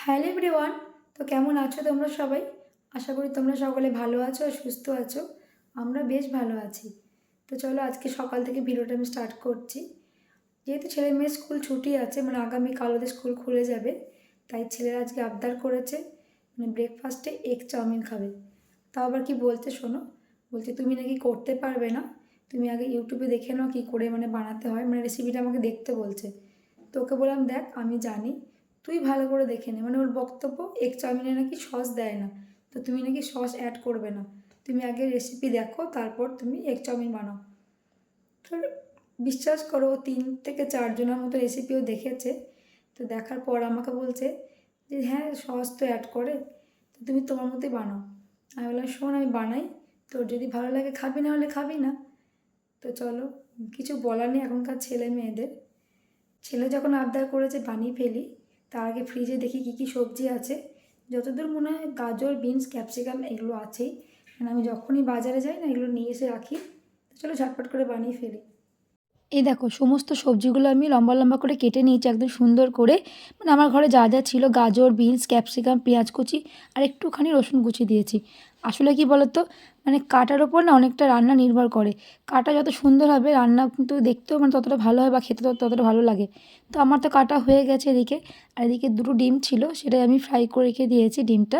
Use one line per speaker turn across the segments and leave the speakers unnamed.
Hello everyone. তো কেমন আছো তোমরা সবাই? আশা করি তোমরা সকলে ভালো আছো আর সুস্থ আছো। আমরা বেশ ভালো আছি। তো চলো আজকে সকাল থেকে ভিডিওটা আমি স্টার্ট করছি। যেহেতু ছেলে মেয়ের স্কুল ছুটি আছে, মানে আগামীকাল ওদের স্কুল খুলে যাবে, তাই ছেলেরা আজকে আবদার করেছে মানে ব্রেকফাস্টে এগ চাউমিন খাবে। তাও আবার কি বলতে শোনো, বলছে তুমি নাকি করতে পারবে না, তুমি আগে ইউটিউবে দেখে নাও কী করে মানে বানাতে হয়, মানে রেসিপিটা আমাকে দেখতে বলছে। তো ওকে বললাম দেখ আমি জানি, তুই ভালো করে দেখে নে। মানে ওর বক্তব্য এগ চাউমিনে নাকি সস দেয় না, তো তুমি নাকি সস অ্যাড করবে না, তুমি আগে রেসিপি দেখো তারপর তুমি এগ চাউমিন বানাও। তো বিশ্বাস করো 3 থেকে 4 জনের মতো রেসিপিও দেখেছে। তো দেখার পর আমাকে বলছে যে হ্যাঁ সস তো অ্যাড করে, তো তুমি তোমার মতোই বানাও। আমি বললাম শোন আমি বানাই, তোর যদি ভালো লাগে খাবি, না হলে খাবি না। তো চলো, কিছু বলার নেই এখনকার ছেলে মেয়েদের। ছেলে যখন আবদার করেছে বানিয়ে ফেলি, তার আগে ফ্রিজে দেখি কী কী সবজি আছে। যতদূর মনে হয় গাজর, বিনস, ক্যাপসিকাম এগুলো আছেই, কারণ আমি যখনই বাজারে যাই না এগুলো নিয়ে এসে রাখি। তো চলো ঝটপট করে বানিয়ে ফেলি। এই দেখো সমস্ত সবজিগুলো আমি লম্বা লম্বা করে কেটে নিয়েছি একদম সুন্দর করে। মানে আমার ঘরে যা যা ছিল গাজর, বিনস, ক্যাপসিকাম, পেঁয়াজ কুচি আর একটুখানি রসুন কুচি দিয়েছি। আসলে কি বলতো, মানে কাটার ওপর না অনেকটা রান্না নির্ভর করে। কাটা যত সুন্দর হবে রান্না কিন্তু দেখতেও মানে ততটা ভালো হয় বা খেতে ততটা ভালো লাগে। তো আমার তো কাটা হয়ে গেছে এদিকে। আর এদিকে দুটো ডিম ছিল, সেটাই আমি ফ্রাই করে রেখে দিয়েছি ডিমটা।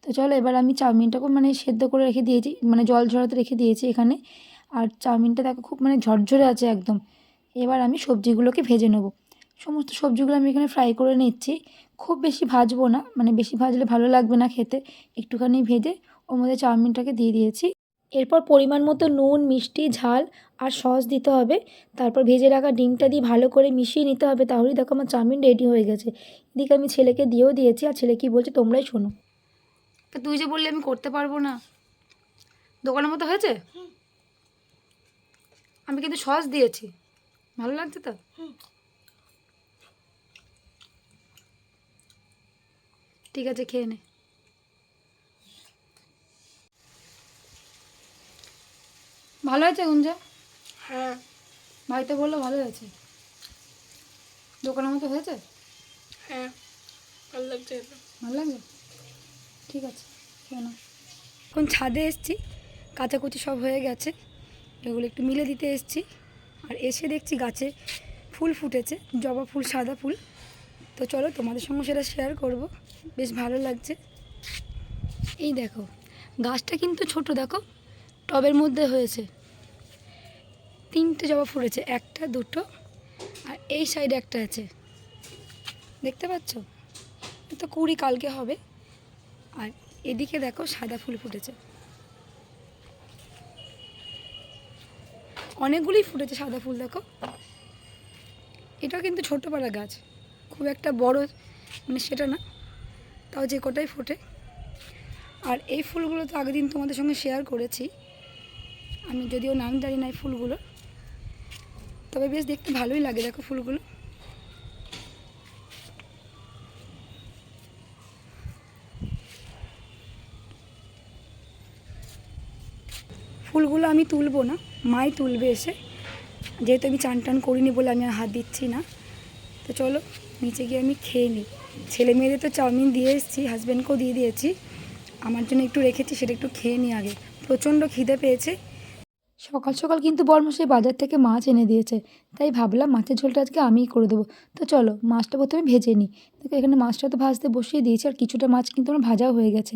তো চলো এবার আমি চাউমিনটাকেও মানে সেদ্ধ করে রেখে দিয়েছি, মানে জল ঝরাতে রেখে দিয়েছি এখানে। আর চাউমিনটা দেখো খুব মানে ঝরঝরে আছে একদম। এবার আমি সবজিগুলোকে ভেজে নেব। সমস্ত সবজিগুলো আমি এখানে ফ্রাই করে নিচ্ছি। খুব বেশি ভাজবো না, মানে বেশি ভাজলে ভালো লাগবে না খেতে। একটুখানি ভেজে ওর মধ্যে চাউমিনটাকে দিয়ে দিয়েছি। এরপর পরিমাণ মতো নুন, মিষ্টি, ঝাল আর সস দিতে হবে। তারপর ভেজে রাখা ডিমটা দিয়ে ভালো করে মিশিয়ে নিতে হবে, তাহলেই দেখো আমার চাউমিন রেডি হয়ে গেছে। এদিকে আমি ছেলেকে দিয়েও দিয়েছি, আর ছেলে কী বলছে তোমরাই শোনো। তা তুই যে বললি আমি করতে পারবো না, দোকানের মতো হয়েছে? আমি কিন্তু সস দিয়েছি, ভালো লাগছে তো? ঠিক আছে খেয়ে নে। ভালো হয়েছে গুঞ্জা?
হ্যাঁ,
ভাই তো বললো ভালো হয়েছে, দোকানের মতো হয়েছে?
হ্যাঁ, ভালো লাগছে এটা।
ভালো লাগবে, ঠিক আছে কেন। এখন ছাদে এসছি, কাচাকুচি সব হয়ে গেছে, এগুলো একটু মিলে দিতে এসছি। আর এসে দেখছি গাছে ফুল ফুটেছে, জবা ফুল, সাদা ফুল। তো চলো তোমাদের সঙ্গে সেটা শেয়ার করব, বেশ ভালো লাগছে। এই দেখো গাছটা কিন্তু ছোট, দেখো টবের মধ্যে হয়েছে। 3টে জবা ফুটেছে, একটা দুটো আর এই সাইডে একটা আছে, দেখতে পাচ্ছ? তো কুড়ি কালকে হবে। আর এদিকে দেখো সাদা ফুল ফুটেছে, অনেকগুলোই ফুটেছে সাদা ফুল দেখো। এটা কিন্তু ছোটো পাড়া গাছ, খুব একটা বড় মানে সেটা না, তাও যে কটাই ফোটে। আর এই ফুলগুলো তো আগের দিন তোমাদের সঙ্গে শেয়ার করেছি, আমি যদিও নাম জানি না এই ফুলগুলো, তবে বেশ দেখতে ভালোই লাগে দেখো ফুলগুলো। ফুলগুলো আমি তুলবো না, মাই তুলবে এসে, যেহেতু আমি চান টান করিনি বলে আমি আর হাত দিচ্ছি না। তো চলো নিচে গিয়ে আমি খেয়ে নিই। ছেলে মেয়েদের তো চাউমিন দিয়ে এসেছি, হাজব্যান্ডকেও দিয়ে দিয়েছি, আমার জন্য একটু রেখেছি, সেটা একটু খেয়ে নিই আগে। প্রচণ্ড খিদে পেয়েছে। সকাল সকাল কিন্তু বরমশাই বাজার থেকে মাছ এনে দিয়েছে, তাই ভাবলাম মাছের ঝোলটা আজকে আমিই করে দেবো। তো চলো মাছটা প্রথমে ভেজে নিই। দেখো এখানে মাছটা তো ভাজতে বসিয়ে দিয়েছি, আর কিছুটা মাছ কিন্তু আমার ভাজাও হয়ে গেছে।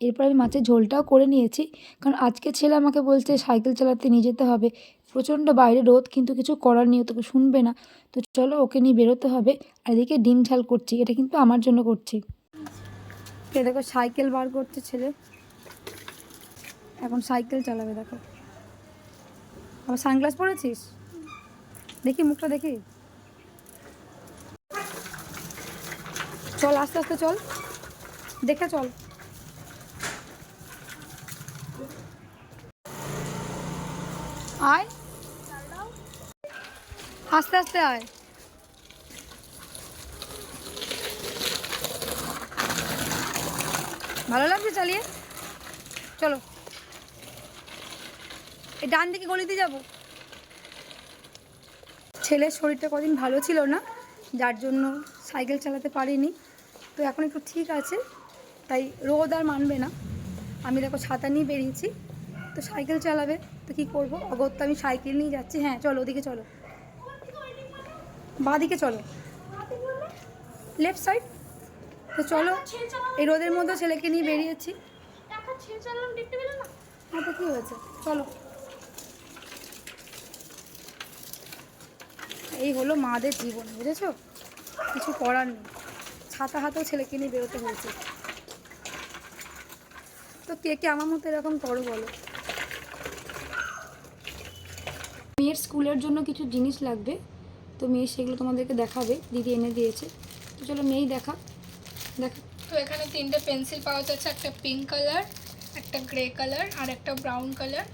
এরপর আমি মাছের ঝোলটাও করে নিয়েছি, কারণ আজকে ছেলে আমাকে বলছে সাইকেল চালাতে নিয়ে যেতে হবে। প্রচণ্ড বাইরে রোদ, কিন্তু কিছু করার নেই, তোকে শুনবে না। তো চলো ওকে নিয়ে বেরোতে হবে। আর এদিকে ডিম ঝাল করছি, এটা কিন্তু আমার জন্য করছি। দেখো সাইকেল বার করছে ছেলে, এখন সাইকেল চালাবে দেখো। আবার সানগ্লাস পরেছিস, দেখি মুখটা দেখি। চল আস্তে আস্তে চল, দেখে চল। আয় আস্তে আস্তে আয়। ভালো লাগছে চালিয়ে, চলো। এই ডান দিকে গলিতে যাব। ছেলের শরীরটা কদিন ভালো ছিল না, যার জন্য সাইকেল চালাতে পারিনি। তো এখন একটু ঠিক আছে, তাই রোদ আর মানবে না। আমি দেখো ছাতা নিয়ে বেরিয়েছি, তো সাইকেল চালাবে, তো কী করবো, অগত্যা আমি সাইকেল নিয়ে যাচ্ছি। হ্যাঁ চলো, ওদিকে চলো, বাঁ দিকে চলো, লেফট সাইড। তো চলো, এই রোদের মধ্যে ছেলেকে নিয়ে বেরিয়েছি। হ্যাঁ, তো কী হয়েছে, চলো। এই হলো মাদের জীবন, বুঝেছো, কিছু করার নেই, ছাতা হাতেও ছেলেকে নিয়ে বেরোতে হয়েছে। তো কে কে আমার মতো এরকম করো বলো। মেয়ের স্কুলের জন্য কিছু জিনিস লাগবে, তো মেয়ে সেগুলো তোমাদেরকে দেখাবে, দিদি এনে দিয়েছে। তো চলো মেয়েই দেখা।
তো এখানে 3টে পেন্সিল পাওয়া যাচ্ছে, একটা পিঙ্ক কালার, একটা গ্রে কালার আর একটা ব্রাউন কালার।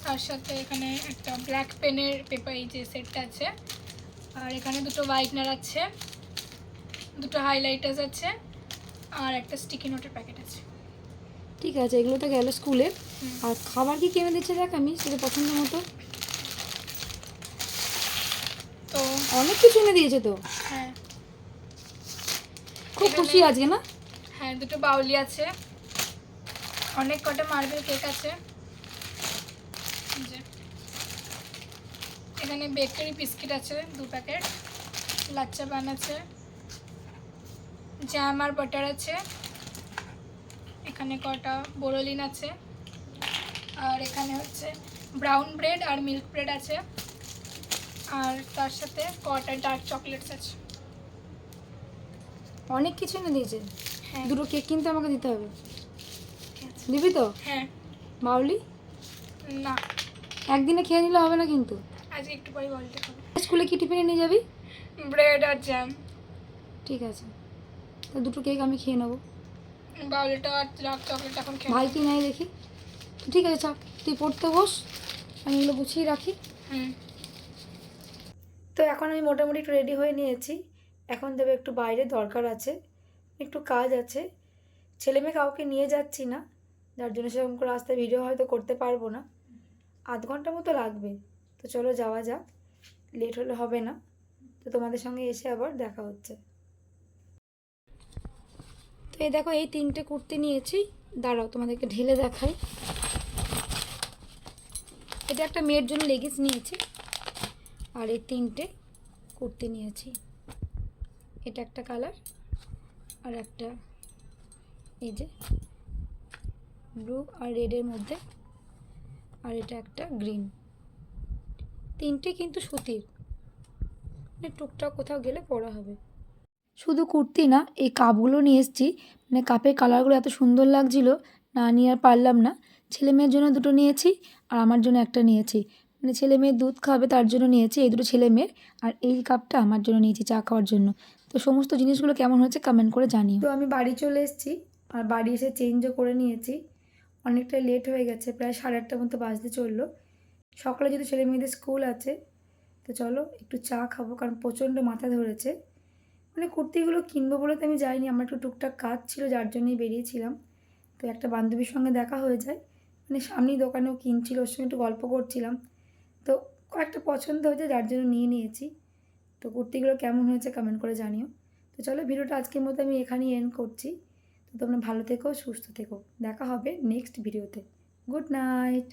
তার সাথে এখানে একটা ব্ল্যাক পেনের পেপার, এই যে সেটটা আছে। আর এখানে 2টো হোয়াইটনার আছে, 2টো হাইলাইটার্স আছে আর একটা স্টিকি নোটের প্যাকেট আছে।
ঠিক আছে, এগুলো তো গেল স্কুলে। আর খাবার কি কিনে দিচ্ছে দেখ, আমি সেটা পছন্দ মতো।
তো
অনেক কিছু এনে দিয়েছে তো,
হ্যাঁ,
খুব খুশি আজকে না?
হ্যাঁ 2টো বাউলি আছে, অনেক কটা মার্বেল কেক আছে। যে এখানে বেকারি বিস্কিট আছে 2 প্যাকেট, লাচ্চা পান আছে, জ্যাম আর বাটার আছে, এখানে কটা বোরোলিন আছে, আর এখানে হচ্ছে ব্রাউন ব্রেড আর মিল্ক ব্রেড আছে, আর তার সাথে কটা ডার্ক চকলেটস আছে।
অনেক কিছু এনে দিয়েছে।
হ্যাঁ
2টো কেক কিন্তু আমাকে দিতে হবে, দিবি তো?
হ্যাঁ।
বাউলি
না,
একদিনে খেয়ে নিলে হবে না কিন্তু।
আজকে একটু পরে বলতে হবে।
স্কুলে কি টিফিনে নিয়ে যাবি?
ব্রেড আর জ্যাম।
ঠিক আছে, তো 2টো কেক আমি খেয়ে নেবো।
বাউলিটা আর ডার্ক চকলেট এখন খেয়ে
ভাই কি নাই দেখি। তো ঠিক আছে, চাপ, তুই পড়তে বস, আমি এগুলো গুছিয়ে রাখি।
হুম।
তো এখন আমি মোটামুটি একটু রেডি হয়ে নিয়েছি। এখন দেবে একটু বাইরে দরকার আছে, একটু কাজ আছে। ছেলে মেয়ে কাউকে নিয়ে যাচ্ছি না, যার জন্য সেরকম করে রাস্তায় ভিডিও হয়তো করতে পারবো না, আধ ঘন্টা মতো লাগবে। তো চলো যাওয়া যাক, লেট হলে হবে না। তো তোমাদের সঙ্গে এসে আবার দেখা হচ্ছে। তো এই দেখো, এই 3টে কুর্তি নিয়েছি, দাঁড়াও তোমাদেরকে ঢেলে দেখাই। এটা একটা মেয়ের জন্য লেগিংস নিয়েছি, আর এই 3টে কুর্তি নিয়েছি। এটা একটা কালার, আর একটা এই যে ব্লু আর রেডের মধ্যে, আর এটা একটা গ্রিন। 3টে কিন্তু সুতির, মানে টুকটাক কোথাও গেলে পরা হবে। শুধু কুর্তি না, এই কাপগুলো নিয়ে এসেছি, মানে কাপের কালারগুলো এত সুন্দর লাগছিল, না নিয়ে আর পারলাম না। ছেলে মেয়ের জন্য 2টো নিয়েছি, আর আমার জন্য একটা নিয়েছি, মানে ছেলে মেয়ের দুধ খাবে তার জন্য নিয়েছি এই 2টো ছেলে মেয়ের, আর এই কাপটা আমার জন্য নিয়েছি চা খাওয়ার জন্য। তো সমস্ত জিনিসগুলো কেমন হচ্ছে কমেন্ট করে জানিও। তো আমি বাড়ি চলে এসেছি, আর বাড়ি এসে চেঞ্জও করে নিয়েছি। অনেকটা লেট হয়ে গেছে, প্রায় 8:30 মতো বাজতে চললো। সকালে যদি ছেলে মেয়েদের স্কুল আছে, তো চলো একটু চা খাবো, কারণ প্রচণ্ড মাথা ধরেছে। মানে কুর্তিগুলো কিনবো বলে তো আমি যাইনি, আমার একটু টুকটাক কাজ ছিল যার জন্যই বেরিয়েছিলাম। তো একটা বান্ধবীর সঙ্গে দেখা হয়ে যায়, মানে সামনেই দোকানেও কিনছিল, ওর সঙ্গে একটু গল্প করছিলাম। তো কয়েকটা পছন্দ হয়েছে যার জন্য নিয়ে নিয়েছি। তো কুর্তিগুলো কেমন হয়েছে কমেন্ট করে জানিও। তো চলো, ভিডিওটা আজকের মতো আমি এখানেই এন্ড করছি। তো তোমরা ভালো থেকো, সুস্থ থেকো, দেখা হবে নেক্সট ভিডিওতে। Good night.